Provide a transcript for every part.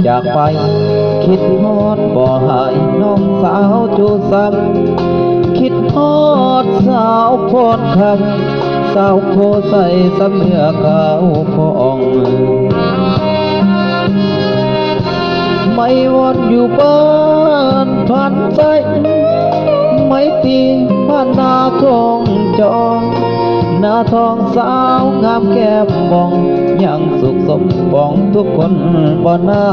จากไปคิดฮอดบ่หายน้องสาวจูซ้ำคิดฮอดสาวพรคำสาวโคใส่สำเนื้อขาวพองไม่วนอยู่บ้านผ่านใจไม่ตีบ้านนาทองจองหน้าทองสาวงามแก้มบองยังสุขสมบองทุกคนบ่นา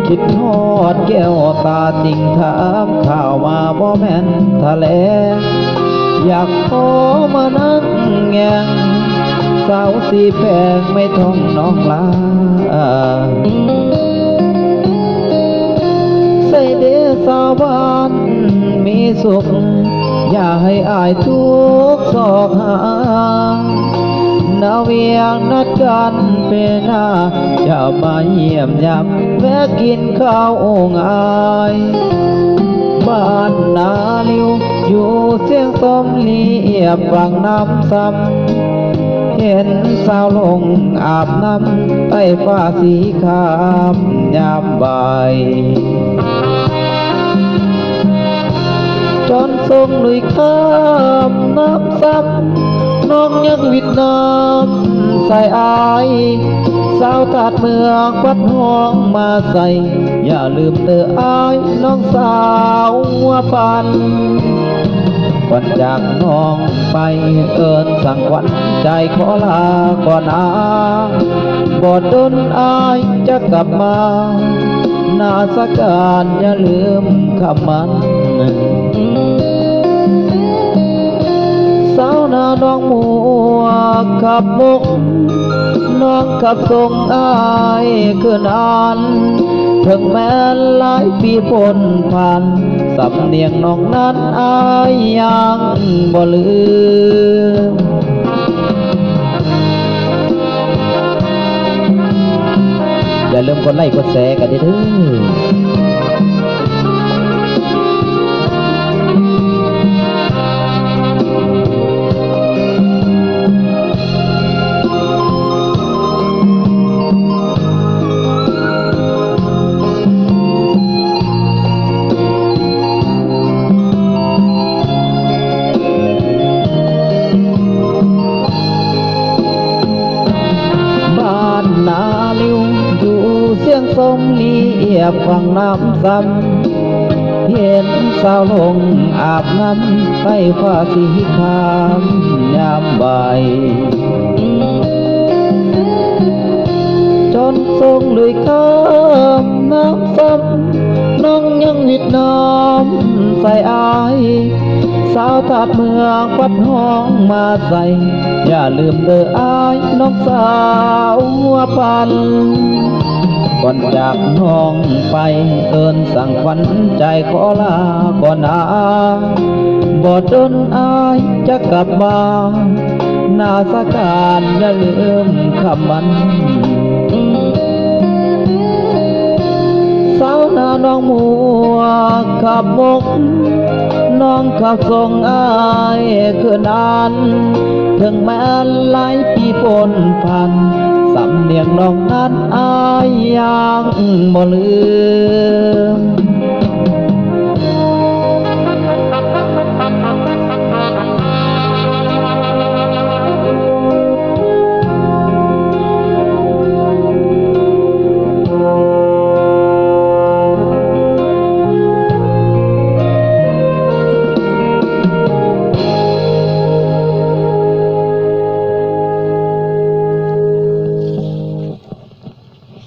คิดฮอดแก้วตาจริงถามข่าวมาบ่แม่นทะเลอยากขอมานั่งแงงสาวสีแพงไม่ท้องน้องลาใส่เดสาวบ้านมีสุขอย่าให้อายทุกศอกหานาเวียงนัดกันเป็นหน้าจะมาเยี่ยมยามแวะกินข้าวงายบ้านนาลิวอยู่เสียงสมเลียบฝั่งน้ำซ้ำเห็นสาวลงอาบน้ำใต้ฟ้าสีครามยามบ่ายจนทรงลุยข้ามน้ำซ้ำน้องยังวิดน้ำใส่อายสาวตัดเมืองวัดห้องมาใส่อย่าลืมเตืออายน้องสาวหัวปันก่อนจากน้องไปเอิญสั่งขวัญใจขอลาก่อนอาบ่ดนอายจะกลับมานาสการอย่าลืมคำมันสาวนาน้องมัวขับมุกน้องขับส่งอายคือนานถึงแม้หลายปีพ้นผ่านสำเนียงน้องนั้นอายยังบ่ลืมอย่าลืมกดไลค์กดแชร์กันเด้อเสียงสมเลียบฝั่งน้ำซ้ำเห็นสาวลงอาบน้ำใต้ฟ้าสีครามยามบ่ายจนทรงลุยข้ามน้ำซ้ำน้องยังวิดน้ำใส่อายสาวตัดเมืองวัดห้องมาใส่อย่าลืมเด้ออายน้องสาวหัวปันก่อนจากน้องไปเอิญสั่งขวัญใจขอลาก่อนนาบ่ดนอายจะกลับมานาสการอย่าลืมคำมันสาวนาน้องมัวขับมุกน้องขับส่งอายคือนานถึงแม้หลายปีพ้นผ่านสำเนียงน้องนั้นอายยังบ่ลืม